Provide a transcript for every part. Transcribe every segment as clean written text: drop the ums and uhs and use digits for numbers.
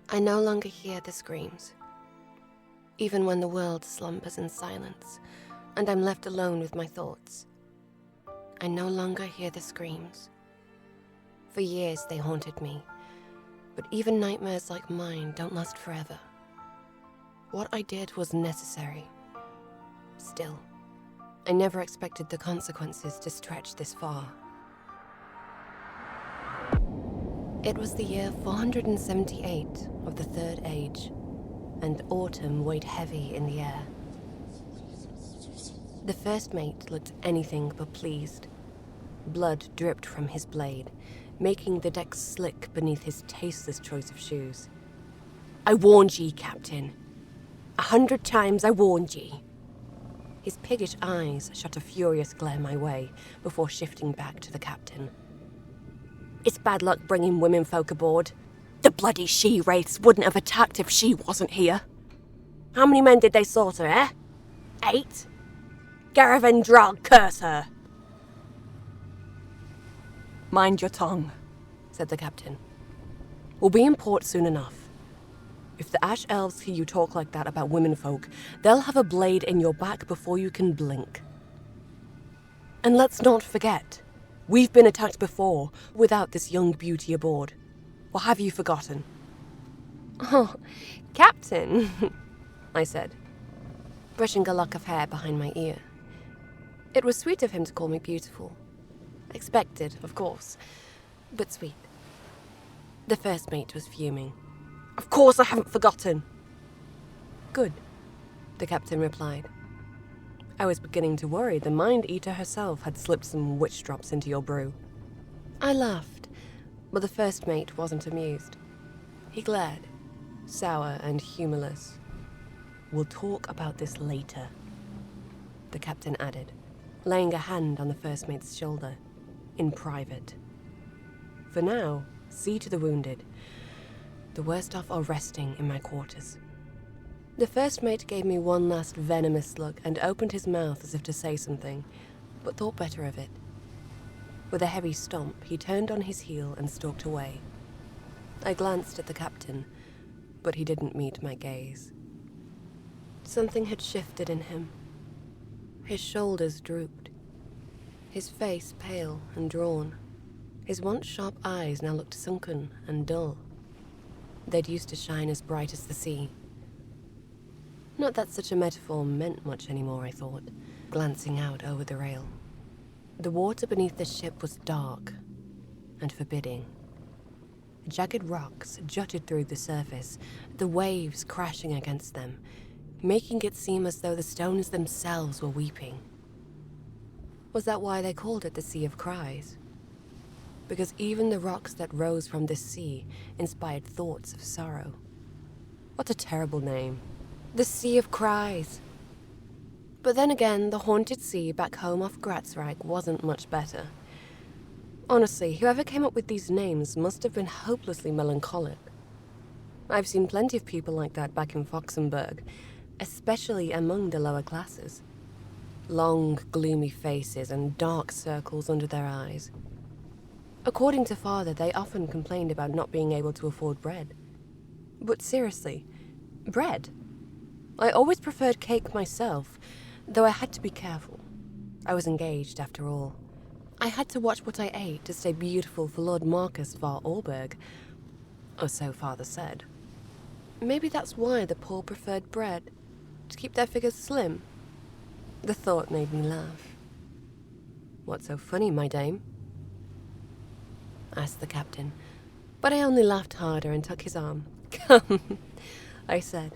I no longer hear the screams. Even when the world slumbers in silence, and I'm left alone with my thoughts, I no longer hear the screams. For years they haunted me, but even nightmares like mine don't last forever. What I did was necessary. Still, I never expected the consequences to stretch this far. It was the year 478 of the Third Age, and autumn weighed heavy in the air. The first mate looked anything but pleased. Blood dripped from his blade, making the deck slick beneath his tasteless choice of shoes. "I warned ye, Captain. 100 times I warned ye." His piggish eyes shot a furious glare my way before shifting back to the captain. "It's bad luck bringing womenfolk aboard. The bloody she-wraiths wouldn't have attacked if she wasn't here. How many men did they slaughter, eh? 8? Garavendral, curse her!" "Mind your tongue," said the captain. "We'll be in port soon enough. If the Ash Elves hear you talk like that about womenfolk, they'll have a blade in your back before you can blink. And let's not forget, we've been attacked before without this young beauty aboard. Or have you forgotten?" "Oh, Captain," I said, brushing a lock of hair behind my ear. It was sweet of him to call me beautiful. Expected, of course, but sweet. The first mate was fuming. "Of course I haven't forgotten." "Good," the captain replied. "I was beginning to worry the Mind-Eater herself had slipped some witch drops into your brew." I laughed, but the first mate wasn't amused. He glared, sour and humorless. "We'll talk about this later," the captain added, laying a hand on the first mate's shoulder, in private. "For now, see to the wounded. The worst off are resting in my quarters." The first mate gave me one last venomous look and opened his mouth as if to say something, but thought better of it. With a heavy stomp, he turned on his heel and stalked away. I glanced at the captain, but he didn't meet my gaze. Something had shifted in him. His shoulders drooped, his face pale and drawn. His once sharp eyes now looked sunken and dull. They'd used to shine as bright as the sea. Not that such a metaphor meant much anymore, I thought, glancing out over the rail. The water beneath the ship was dark and forbidding. Jagged rocks jutted through the surface, the waves crashing against them, making it seem as though the stones themselves were weeping. Was that why they called it the Sea of Cries? Because even the rocks that rose from this sea inspired thoughts of sorrow. What a terrible name. The Sea of Cries. But then again, the haunted sea back home off Gratzreich wasn't much better. Honestly, whoever came up with these names must have been hopelessly melancholic. I've seen plenty of people like that back in Foxenberg, especially among the lower classes. Long, gloomy faces and dark circles under their eyes. According to Father, they often complained about not being able to afford bread. But seriously, bread? I always preferred cake myself, though I had to be careful. I was engaged, after all. I had to watch what I ate to stay beautiful for Lord Marcus var Orberg, or so Father said. Maybe that's why the poor preferred bread, to keep their figures slim. The thought made me laugh. "What's so funny, my dame?" asked the captain, but I only laughed harder and took his arm. "Come," I said,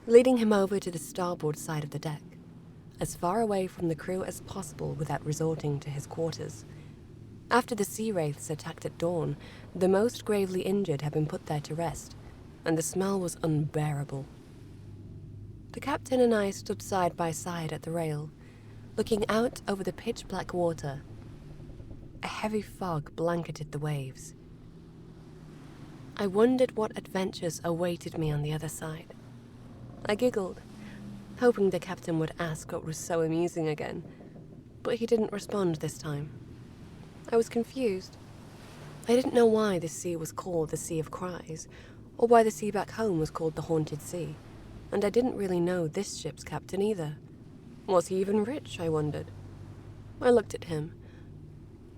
leading him over to the starboard side of the deck, as far away from the crew as possible without resorting to his quarters. After the sea wraiths attacked at dawn, the most gravely injured had been put there to rest, and the smell was unbearable. The captain and I stood side by side at the rail, looking out over the pitch-black water. A heavy fog blanketed the waves. I wondered what adventures awaited me on the other side. I giggled, hoping the captain would ask what was so amusing again, but he didn't respond this time. I was confused. I didn't know why the sea was called the Sea of Cries, or why the sea back home was called the Haunted Sea, and I didn't really know this ship's captain either. Was he even rich, I wondered. I looked at him.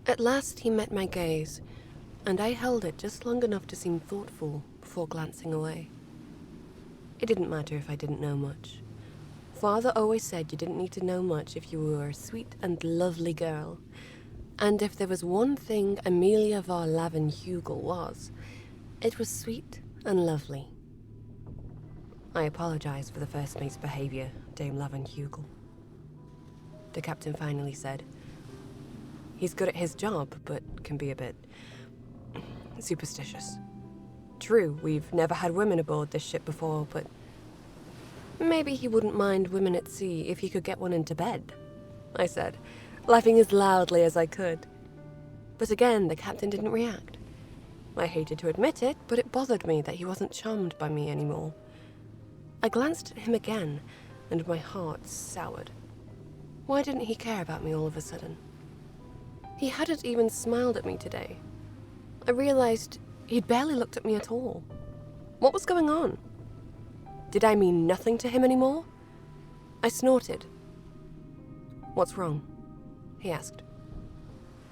At last he met my gaze, and I held it just long enough to seem thoughtful before glancing away. It didn't matter if I didn't know much. Father always said you didn't need to know much if you were a sweet and lovely girl. And if there was one thing Amelia var Lavenhugel was, it was sweet and lovely. I apologise for the first mate's behaviour, Dame Lavenhugel. The captain finally said. He's good at his job, but can be a bit superstitious. True, we've never had women aboard this ship before, but maybe he wouldn't mind women at sea if he could get one into bed, I said, laughing as loudly as I could. But again, the captain didn't react. I hated to admit it, but it bothered me that he wasn't charmed by me anymore. I glanced at him again, and my heart soured. Why didn't he care about me all of a sudden? He hadn't even smiled at me today. I realized he'd barely looked at me at all. What was going on? Did I mean nothing to him anymore? I snorted. What's wrong? He asked.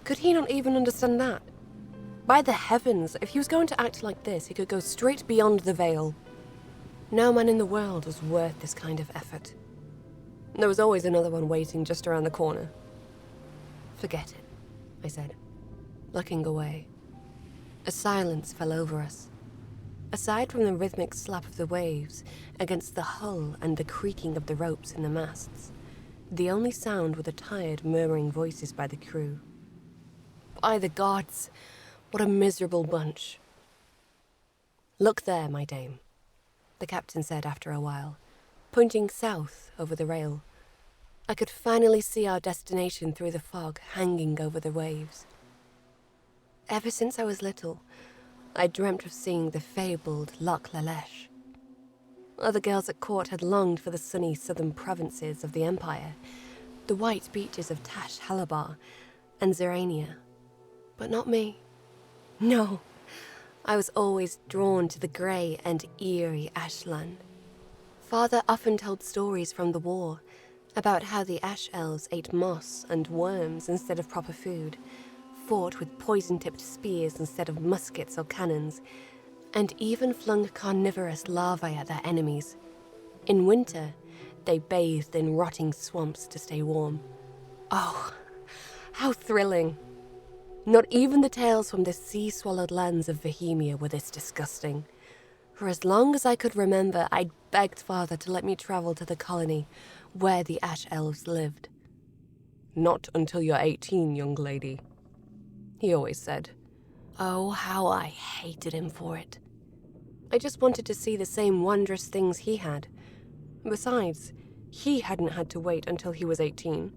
Could he not even understand that? By the heavens, if he was going to act like this, he could go straight beyond the veil. No man in the world was worth this kind of effort. There was always another one waiting just around the corner. Forget it, I said, looking away. A silence fell over us. Aside from the rhythmic slap of the waves against the hull and the creaking of the ropes in the masts, the only sound were the tired, murmuring voices by the crew. By the gods, what a miserable bunch. Look there, my dame, the captain said after a while, pointing south over the rail. I could finally see our destination through the fog hanging over the waves. Ever since I was little, I dreamt of seeing the fabled Lac La Lèche. Other girls at court had longed for the sunny southern provinces of the empire, the white beaches of Tash Halabar and Zerania. But not me. No, I was always drawn to the grey and eerie ashland. Father often told stories from the war about how the ash elves ate moss and worms instead of proper food, fought with poison-tipped spears instead of muskets or cannons, and even flung carnivorous larvae at their enemies. In winter, they bathed in rotting swamps to stay warm. Oh, how thrilling! Not even the tales from the sea-swallowed lands of Bohemia were this disgusting. For as long as I could remember, I'd begged Father to let me travel to the colony where the ash elves lived. Not until you're 18, young lady, he always said. Oh, how I hated him for it. I just wanted to see the same wondrous things he had. Besides, he hadn't had to wait until he was 18.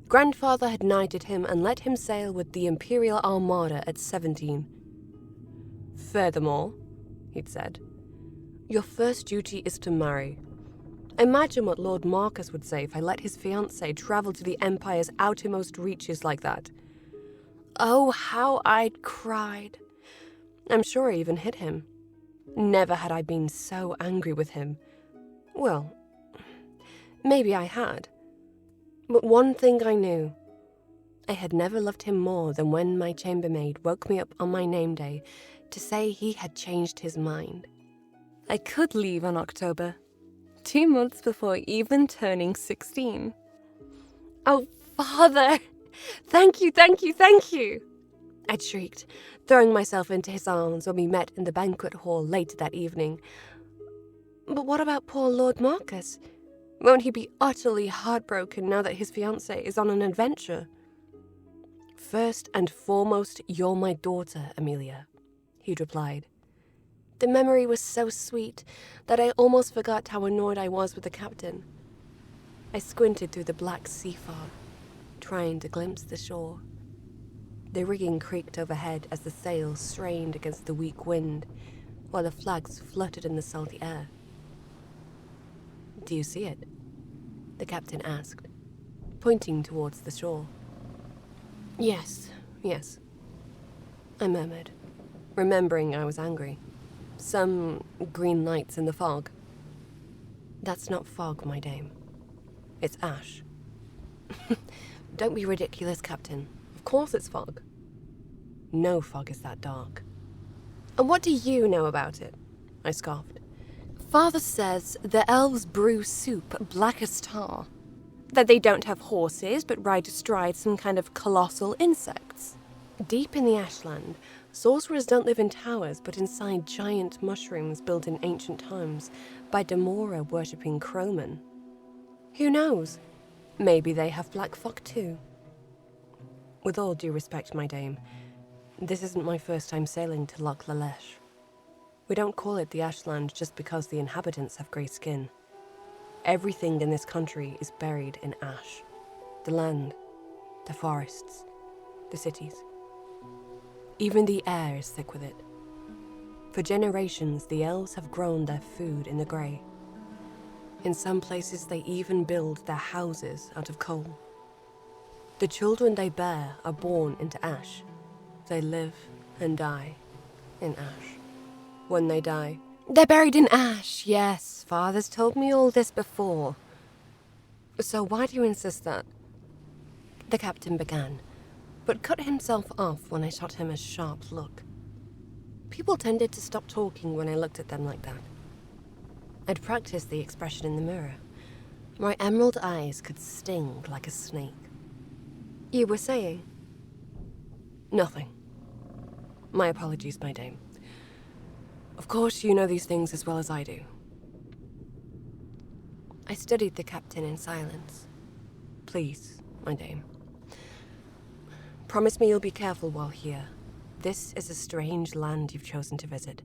Grandfather had knighted him and let him sail with the Imperial Armada at 17. Furthermore, he'd said, your first duty is to marry. Imagine what Lord Marcus would say if I let his fiancée travel to the Empire's outermost reaches like that. Oh, how I'd cried. I'm sure I even hit him. Never had I been so angry with him. Well, maybe I had. But one thing I knew. I had never loved him more than when my chambermaid woke me up on my name day to say he had changed his mind. I could leave in October, 2 months before even turning 16. Oh, Father! Thank you, thank you, thank you! I'd shrieked, throwing myself into his arms when we met in the banquet hall later that evening. But what about poor Lord Marcus? Won't he be utterly heartbroken now that his fiancée is on an adventure? First and foremost, you're my daughter, Amelia, he'd replied. The memory was so sweet that I almost forgot how annoyed I was with the captain. I squinted through the black sea fog, trying to glimpse the shore. The rigging creaked overhead as the sails strained against the weak wind, while the flags fluttered in the salty air. Do you see it? The captain asked, pointing towards the shore. Yes, I murmured, remembering I was angry. Some green lights in the fog. That's not fog, my dame. It's ash. Don't be ridiculous, Captain. Of course it's fog. No fog is that dark. And what do you know about it? I scoffed. Father says the elves brew soup black as tar. That they don't have horses, but ride astride some kind of colossal insects. Deep in the ashland, sorcerers don't live in towers, but inside giant mushrooms built in ancient times by Demora worshipping crowmen. Who knows? Maybe they have black fog too. With all due respect, my dame, this isn't my first time sailing to Loch Lalesh. We don't call it the Ashland just because the inhabitants have grey skin. Everything in this country is buried in ash. The land, the forests, the cities. Even the air is thick with it. For generations, the elves have grown their food in the grey. In some places, they even build their houses out of coal. The children they bear are born into ash. They live and die in ash. When they die, they're buried in ash. Yes, Father's told me all this before. So why do you insist that? The captain began, but cut himself off when I shot him a sharp look. People tended to stop talking when I looked at them like that. I'd practiced the expression in the mirror. My emerald eyes could sting like a snake. You were saying? Nothing. My apologies, my dame. Of course, you know these things as well as I do. I studied the captain in silence. Please, my dame. Promise me you'll be careful while here. This is a strange land you've chosen to visit,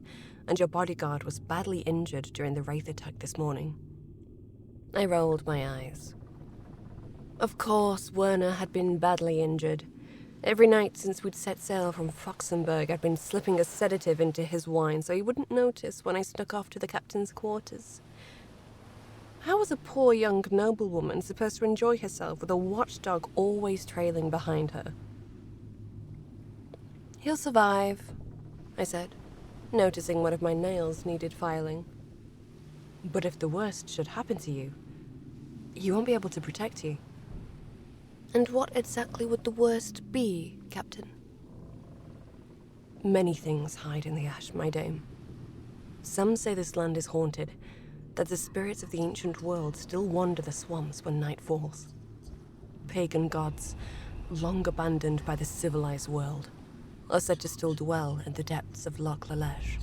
and your bodyguard was badly injured during the wraith attack this morning. I rolled my eyes. Of course, Werner had been badly injured. Every night since we'd set sail from Foxenberg, I'd been slipping a sedative into his wine so he wouldn't notice when I snuck off to the captain's quarters. How was a poor young noblewoman supposed to enjoy herself with a watchdog always trailing behind her? He'll survive, I said, noticing one of my nails needed filing. But if the worst should happen to you, he won't be able to protect you. And what exactly would the worst be, Captain? Many things hide in the ash, my dame. Some say this land is haunted, that the spirits of the ancient world still wander the swamps when night falls. Pagan gods, long abandoned by the civilized world, are said to still dwell in the depths of Loch Lalesh.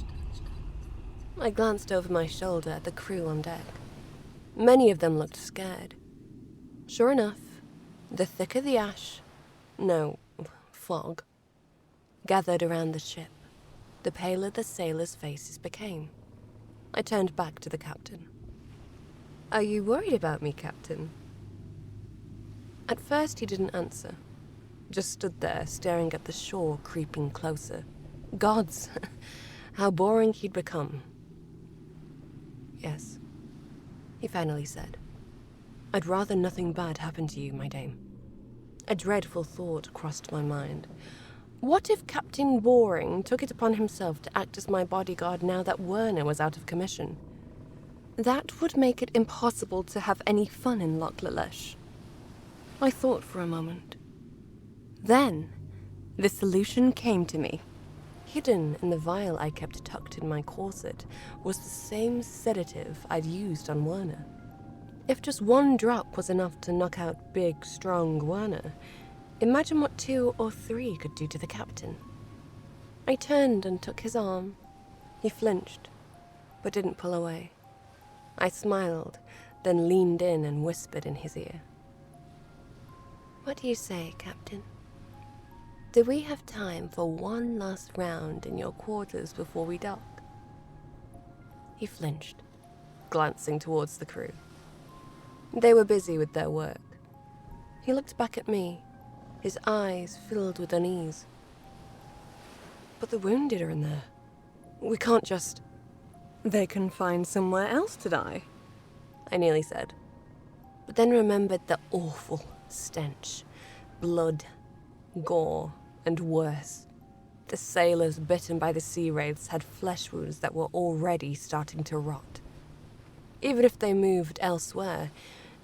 I glanced over my shoulder at the crew on deck. Many of them looked scared. Sure enough, the thicker the ash, fog, gathered around the ship, the paler the sailors' faces became. I turned back to the captain. Are you worried about me, Captain? At first he didn't answer, just stood there staring at the shore creeping closer. Gods, how boring he'd become. Yes, he finally said. I'd rather nothing bad happen to you, my dame. A dreadful thought crossed my mind. What if Captain Boring took it upon himself to act as my bodyguard now that Werner was out of commission? That would make it impossible to have any fun in Loch Lalesh. I thought for a moment. Then, the solution came to me. Hidden in the vial I kept tucked in my corset was the same sedative I'd used on Werner. If just one drop was enough to knock out big, strong Werner, imagine what 2 or 3 could do to the captain. I turned and took his arm. He flinched, but didn't pull away. I smiled, then leaned in and whispered in his ear. What do you say, Captain? Do we have time for one last round in your quarters before we dock? He flinched, glancing towards the crew. They were busy with their work. He looked back at me, his eyes filled with unease. But the wounded are in there. We can't just... They can find somewhere else to die, I nearly said. But then remembered the awful stench. Blood, gore, and worse. The sailors bitten by the sea wraiths had flesh wounds that were already starting to rot. Even if they moved elsewhere,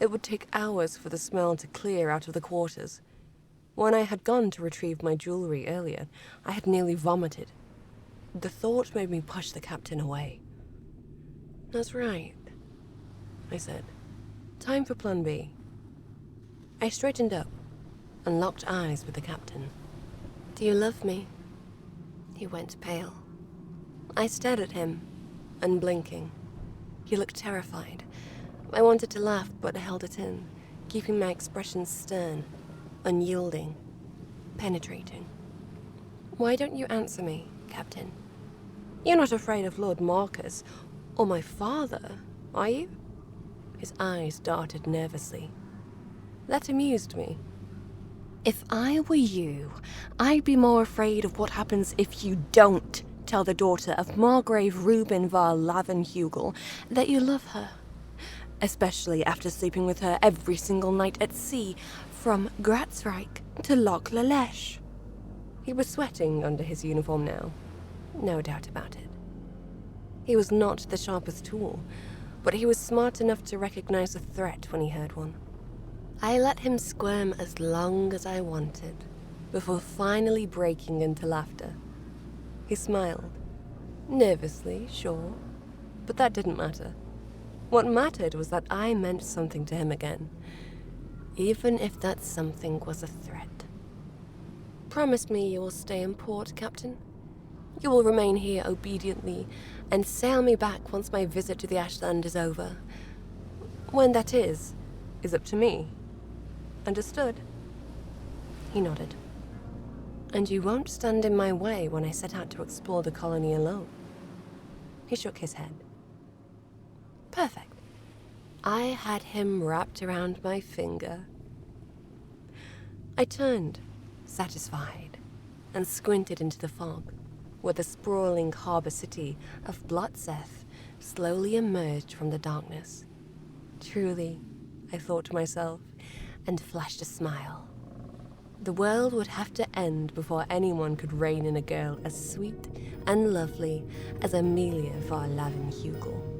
it would take hours for the smell to clear out of the quarters. When I had gone to retrieve my jewelry earlier, I had nearly vomited. The thought made me push the captain away. "That's right," I said. "Time for plan B." I straightened up and locked eyes with the captain. "Do you love me?" He went pale. I stared at him, unblinking. He looked terrified. I wanted to laugh, but held it in, keeping my expression stern, unyielding, penetrating. "Why don't you answer me, Captain? You're not afraid of Lord Marcus or my father, are you?" His eyes darted nervously. That amused me. "If I were you, I'd be more afraid of what happens if you don't tell the daughter of Margrave Reuben var Lavenhugel that you love her. Especially after sleeping with her every single night at sea, from Gratzreich to Loch Lalesh." He was sweating under his uniform now, no doubt about it. He was not the sharpest tool, but he was smart enough to recognize a threat when he heard one. I let him squirm as long as I wanted, before finally breaking into laughter. He smiled. Nervously, sure, but that didn't matter. What mattered was that I meant something to him again, even if that something was a threat. "Promise me you will stay in port, Captain. You will remain here obediently and sail me back once my visit to the Ashland is over. When that is up to me. Understood?" He nodded. "And you won't stand in my way when I set out to explore the colony alone?" He shook his head. Perfect. I had him wrapped around my finger. I turned, satisfied, and squinted into the fog, where the sprawling harbor city of Blotseth slowly emerged from the darkness. Truly, I thought to myself, and flashed a smile. The world would have to end before anyone could rein in a girl as sweet and lovely as Amelia var Lavenhugel.